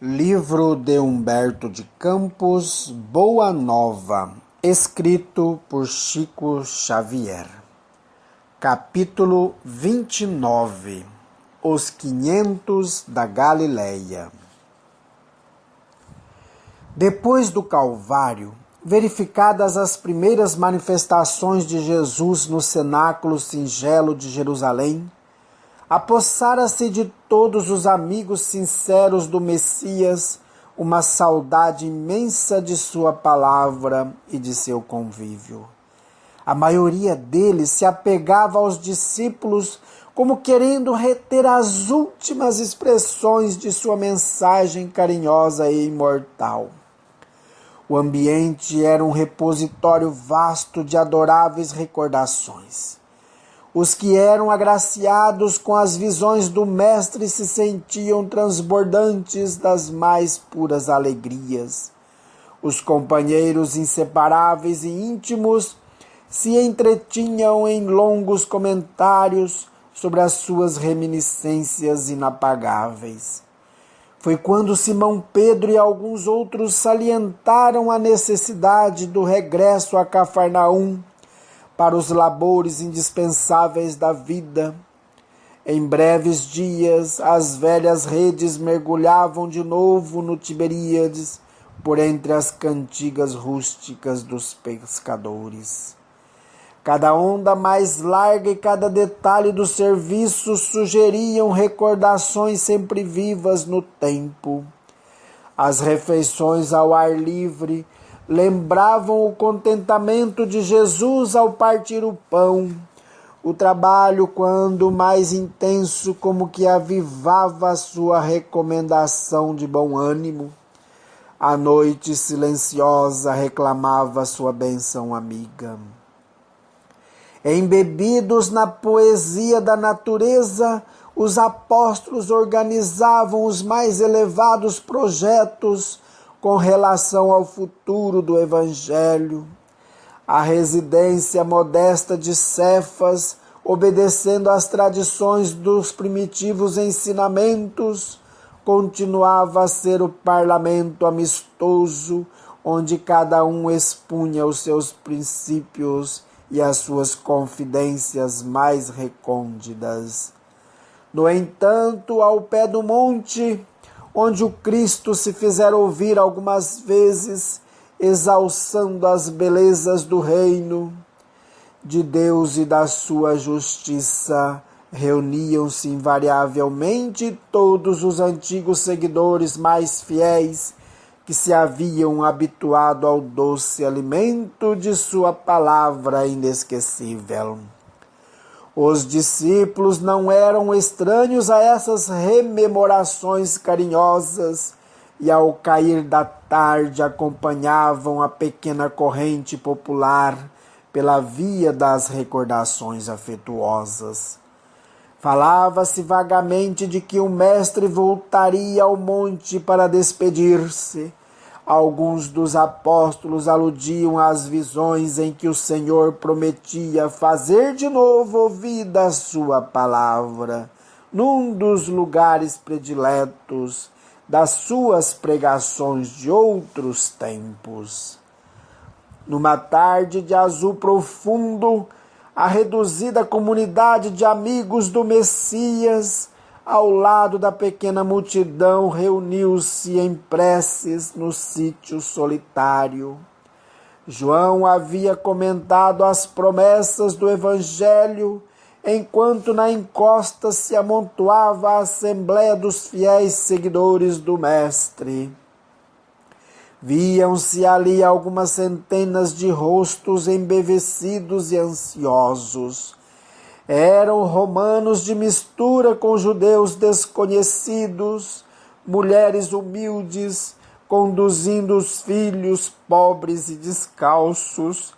Livro de Humberto de Campos, Boa Nova, escrito por Chico Xavier. Capítulo 29. Os 500 da Galileia. Depois do Calvário, verificadas as primeiras manifestações de Jesus no cenáculo singelo de Jerusalém, apossara-se de todos os amigos sinceros do Messias uma saudade imensa de sua palavra e de seu convívio. A maioria deles se apegava aos discípulos como querendo reter as últimas expressões de sua mensagem carinhosa e imortal. O ambiente era um repositório vasto de adoráveis recordações. Os que eram agraciados com as visões do Mestre se sentiam transbordantes das mais puras alegrias. Os companheiros inseparáveis e íntimos se entretinham em longos comentários sobre as suas reminiscências inapagáveis. Foi quando Simão Pedro e alguns outros salientaram a necessidade do regresso a Cafarnaum para os labores indispensáveis da vida. Em breves dias, as velhas redes mergulhavam de novo no Tiberíades, por entre as cantigas rústicas dos pescadores. Cada onda mais larga e cada detalhe do serviço sugeriam recordações sempre vivas no tempo. As refeições ao ar livre lembravam o contentamento de Jesus ao partir o pão. O trabalho, quando mais intenso, como que avivava a sua recomendação de bom ânimo. A noite silenciosa reclamava sua bênção amiga. Embebidos na poesia da natureza, os apóstolos organizavam os mais elevados projetos com relação ao futuro do Evangelho. A residência modesta de Cefas, obedecendo às tradições dos primitivos ensinamentos, continuava a ser o parlamento amistoso, onde cada um expunha os seus princípios e as suas confidências mais recônditas. No entanto, ao pé do monte, onde o Cristo se fizera ouvir algumas vezes, exalçando as belezas do reino de Deus e da sua justiça, reuniam-se invariavelmente todos os antigos seguidores mais fiéis que se haviam habituado ao doce alimento de sua palavra inesquecível. Os discípulos não eram estranhos a essas rememorações carinhosas e, ao cair da tarde, acompanhavam a pequena corrente popular pela via das recordações afetuosas. Falava-se vagamente de que o Mestre voltaria ao monte para despedir-se. Alguns dos apóstolos aludiam às visões em que o Senhor prometia fazer de novo ouvida a sua palavra, num dos lugares prediletos das suas pregações de outros tempos. Numa tarde de azul profundo, a reduzida comunidade de amigos do Messias, ao lado da pequena multidão, reuniu-se em preces no sítio solitário. João havia comentado as promessas do Evangelho, enquanto na encosta se amontoava a assembleia dos fiéis seguidores do Mestre. Viam-se ali algumas centenas de rostos embevecidos e ansiosos. Eram romanos de mistura com judeus desconhecidos, mulheres humildes, conduzindo os filhos pobres e descalços,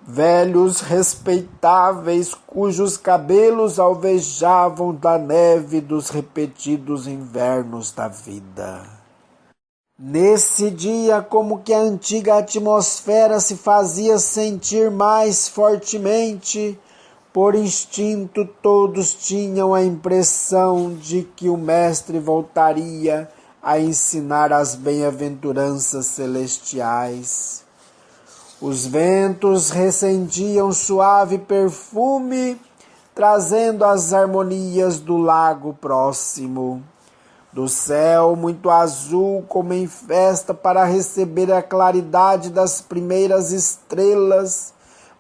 velhos respeitáveis cujos cabelos alvejavam da neve dos repetidos invernos da vida. Nesse dia, como que a antiga atmosfera se fazia sentir mais fortemente, Por instinto, todos tinham a impressão de que o Mestre voltaria a ensinar as bem-aventuranças celestiais. Os ventos ressentiam suave perfume, trazendo as harmonias do lago próximo. Do céu muito azul, como em festa para receber a claridade das primeiras estrelas,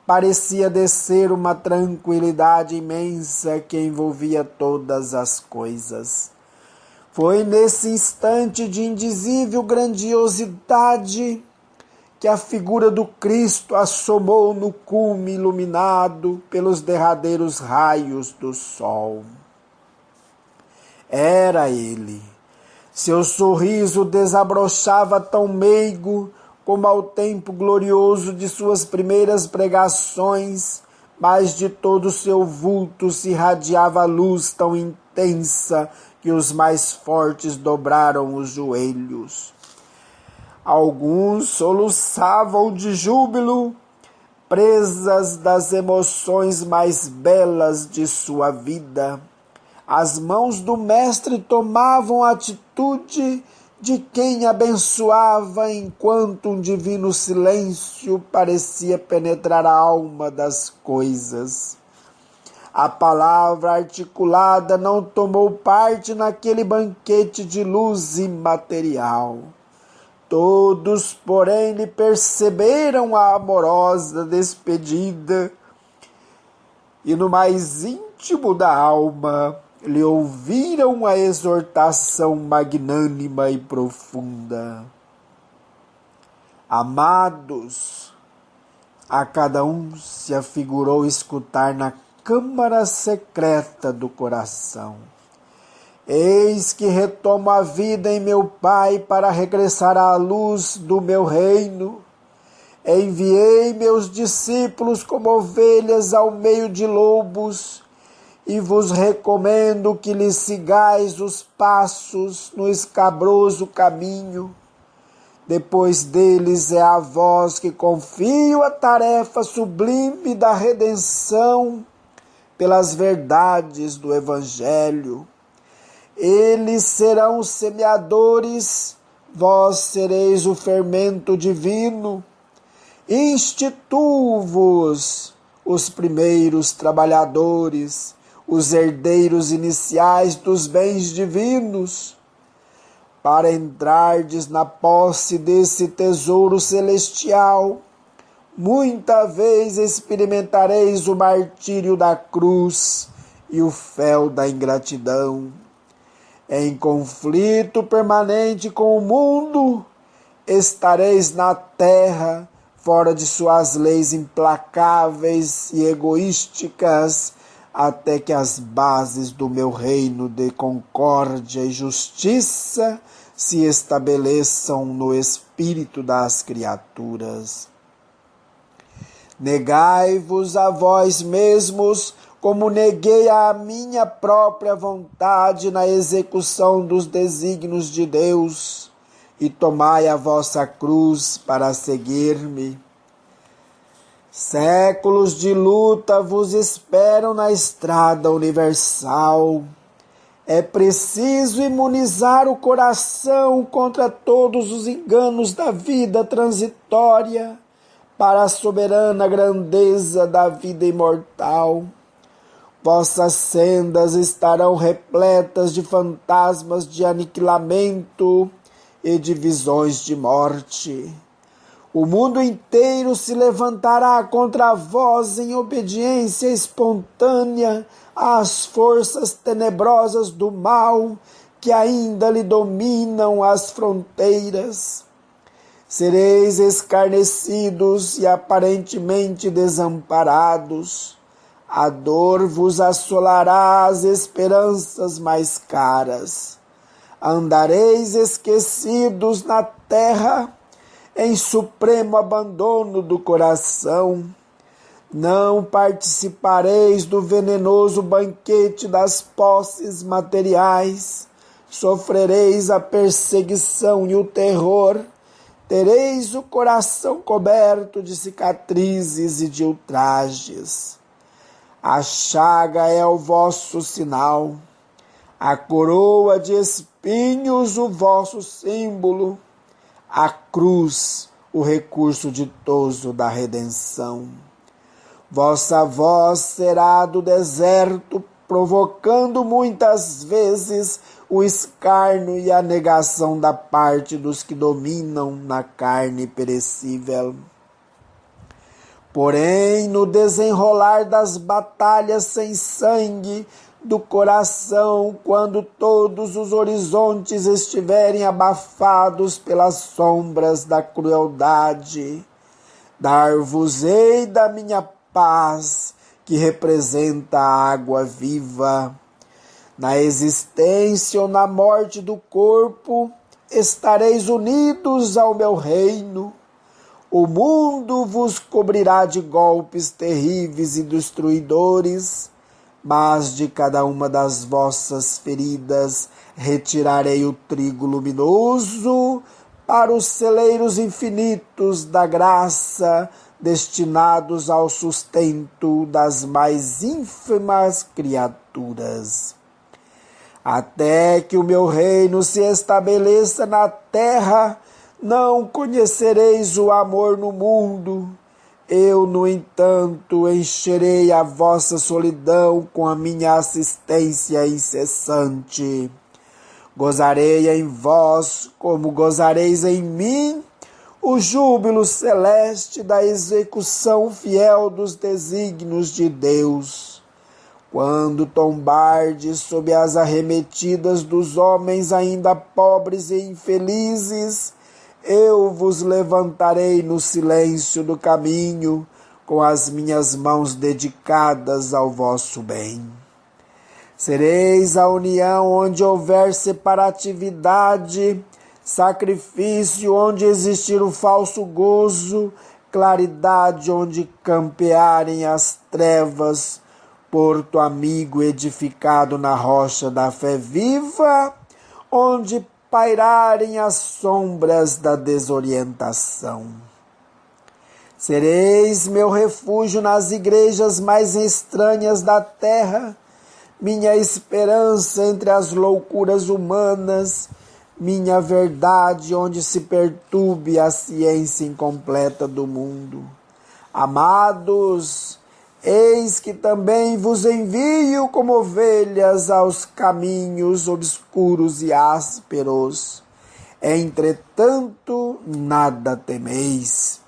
parecia descer uma tranquilidade imensa que envolvia todas as coisas. Foi nesse instante de indizível grandiosidade que a figura do Cristo assomou no cume iluminado pelos derradeiros raios do sol. Era ele. Seu sorriso desabrochava tão meigo como ao tempo glorioso de suas primeiras pregações, mas de todo o seu vulto se irradiava luz tão intensa que os mais fortes dobraram os joelhos. Alguns soluçavam de júbilo, presas das emoções mais belas de sua vida. As mãos do Mestre tomavam a atitude de quem abençoava, enquanto um divino silêncio parecia penetrar a alma das coisas. A palavra articulada não tomou parte naquele banquete de luz imaterial. Todos, porém, lhe perceberam a amorosa despedida e no mais íntimo da alma lhe ouviram a exortação magnânima e profunda. Amados, a cada um se afigurou escutar na câmara secreta do coração. Eis que retomo a vida em meu Pai para regressar à luz do meu reino. Enviei meus discípulos como ovelhas ao meio de lobos e vos recomendo que lhes sigais os passos no escabroso caminho. Depois deles é a vós que confio a tarefa sublime da redenção pelas verdades do Evangelho. Eles serão os semeadores, vós sereis o fermento divino. Instituo-vos os primeiros trabalhadores, os herdeiros iniciais dos bens divinos. Para entrardes na posse desse tesouro celestial, muita vez experimentareis o martírio da cruz e o fel da ingratidão. Em conflito permanente com o mundo, estareis na terra, fora de suas leis implacáveis e egoísticas, até que as bases do meu reino de concórdia e justiça se estabeleçam no espírito das criaturas. Negai-vos a vós mesmos, como neguei a minha própria vontade na execução dos desígnios de Deus, e tomai a vossa cruz para seguir-me. Séculos de luta vos esperam na estrada universal. É preciso imunizar o coração contra todos os enganos da vida transitória para a soberana grandeza da vida imortal. Vossas sendas estarão repletas de fantasmas de aniquilamento e de visões de morte. O mundo inteiro se levantará contra vós em obediência espontânea às forças tenebrosas do mal que ainda lhe dominam as fronteiras. Sereis escarnecidos e aparentemente desamparados. A dor vos assolará as esperanças mais caras. Andareis esquecidos na terra, em supremo abandono do coração. Não participareis do venenoso banquete das posses materiais. Sofrereis a perseguição e o terror. Tereis o coração coberto de cicatrizes e de ultrajes. A chaga é o vosso sinal, a coroa de espinhos o vosso símbolo, a cruz o recurso ditoso da redenção. Vossa voz será do deserto, provocando muitas vezes o escárnio e a negação da parte dos que dominam na carne perecível. Porém, no desenrolar das batalhas sem sangue do coração, quando todos os horizontes estiverem abafados pelas sombras da crueldade, dar-vos-ei da minha paz, que representa a água viva. Na existência ou na morte do corpo, estareis unidos ao meu reino. O mundo vos cobrirá de golpes terríveis e destruidores, mas de cada uma das vossas feridas retirarei o trigo luminoso para os celeiros infinitos da graça, destinados ao sustento das mais ínfimas criaturas. Até que o meu reino se estabeleça na terra, não conhecereis o amor no mundo. Eu, no entanto, encherei a vossa solidão com a minha assistência incessante. Gozarei em vós, como gozareis em mim, o júbilo celeste da execução fiel dos desígnios de Deus. Quando tombardes sob as arremetidas dos homens ainda pobres e infelizes, eu vos levantarei no silêncio do caminho, com as minhas mãos dedicadas ao vosso bem. Sereis a união onde houver separatividade, sacrifício onde existir o falso gozo, claridade onde campearem as trevas, porto amigo edificado na rocha da fé viva, onde pairarem as sombras da desorientação. Sereis meu refúgio nas igrejas mais estranhas da terra, minha esperança entre as loucuras humanas, minha verdade onde se perturbe a ciência incompleta do mundo. Amados, eis que também vos envio como ovelhas aos caminhos obscuros e ásperos. Entretanto, nada temeis.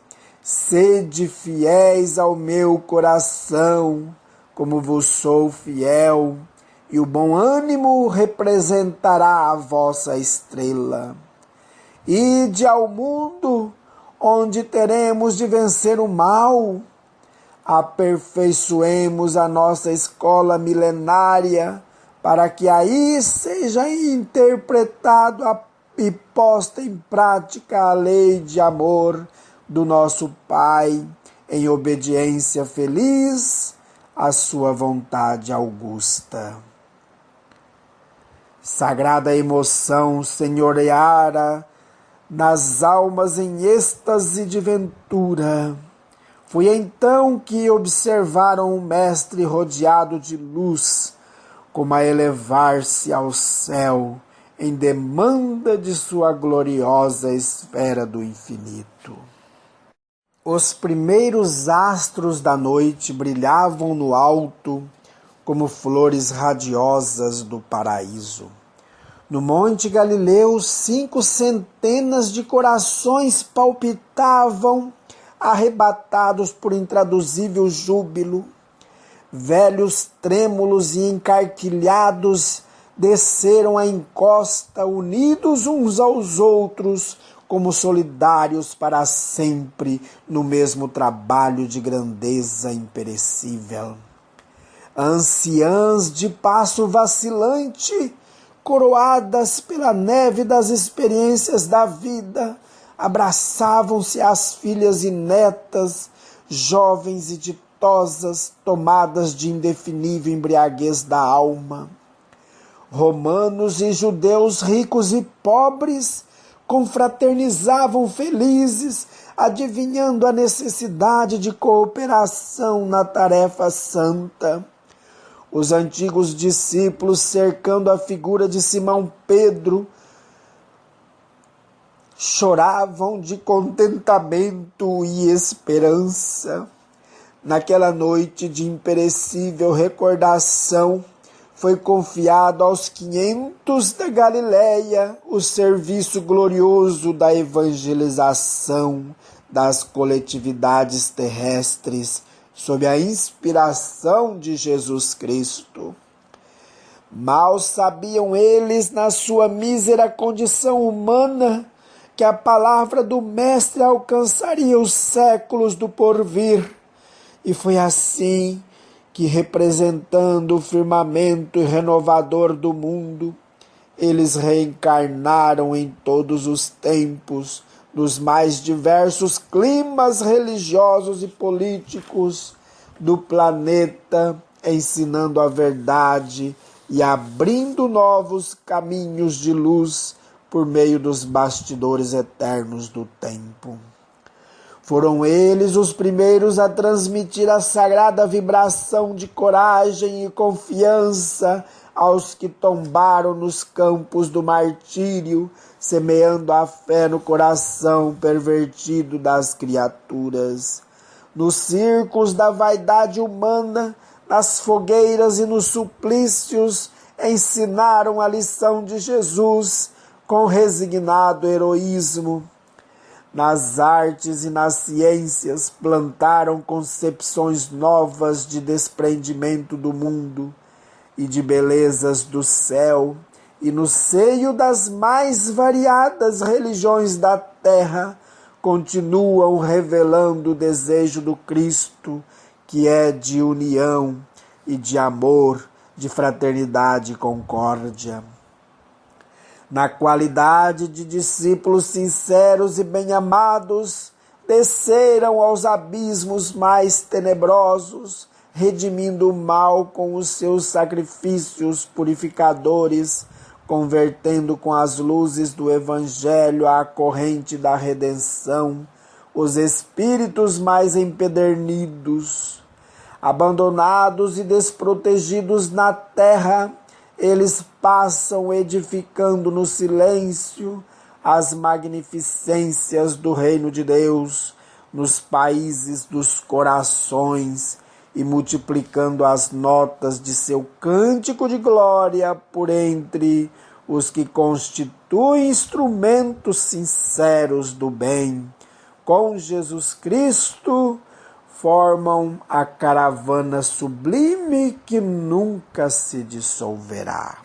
Sede fiéis ao meu coração, como vos sou fiel, e o bom ânimo representará a vossa estrela. Ide ao mundo, onde teremos de vencer o mal. Aperfeiçoemos a nossa escola milenária, para que aí seja interpretado e posta em prática a lei de amor do nosso Pai, em obediência feliz à sua vontade augusta. Sagrada emoção senhoreara nas almas em êxtase de ventura. Foi então que observaram o Mestre rodeado de luz, como a elevar-se ao céu, em demanda de sua gloriosa esfera do infinito. Os primeiros astros da noite brilhavam no alto, como flores radiosas do paraíso. No Monte Galileu, 5 centenas de corações palpitavam, arrebatados por intraduzível júbilo. Velhos trêmulos e encarquilhados desceram a encosta, unidos uns aos outros, como solidários para sempre no mesmo trabalho de grandeza imperecível. Anciãs de passo vacilante, coroadas pela neve das experiências da vida, abraçavam-se às filhas e netas, jovens e ditosas, tomadas de indefinível embriaguez da alma. Romanos e judeus ricos e pobres, confraternizavam felizes, adivinhando a necessidade de cooperação na tarefa santa. Os antigos discípulos, cercando a figura de Simão Pedro, choravam de contentamento e esperança. Naquela noite de imperecível recordação, foi confiado aos 500 da Galileia o serviço glorioso da evangelização das coletividades terrestres, sob a inspiração de Jesus Cristo. Mal sabiam eles, na sua mísera condição humana, que a palavra do Mestre alcançaria os séculos do porvir, e foi assim que, representando o firmamento renovador do mundo, eles reencarnaram em todos os tempos, nos mais diversos climas religiosos e políticos do planeta, ensinando a verdade e abrindo novos caminhos de luz por meio dos bastidores eternos do tempo. Foram eles os primeiros a transmitir a sagrada vibração de coragem e confiança aos que tombaram nos campos do martírio, semeando a fé no coração pervertido das criaturas. Nos círculos da vaidade humana, nas fogueiras e nos suplícios, ensinaram a lição de Jesus com resignado heroísmo. Nas artes e nas ciências, plantaram concepções novas de desprendimento do mundo e de belezas do céu, e no seio das mais variadas religiões da terra, continuam revelando o desejo do Cristo, que é de união e de amor, de fraternidade e concórdia. Na qualidade de discípulos sinceros e bem-amados, desceram aos abismos mais tenebrosos, redimindo o mal com os seus sacrifícios purificadores, convertendo com as luzes do Evangelho à corrente da redenção os espíritos mais empedernidos. Abandonados e desprotegidos na terra, eles passam edificando no silêncio as magnificências do reino de Deus nos países dos corações e multiplicando as notas de seu cântico de glória por entre os que constituem instrumentos sinceros do bem. Com Jesus Cristo, formam a caravana sublime que nunca se dissolverá.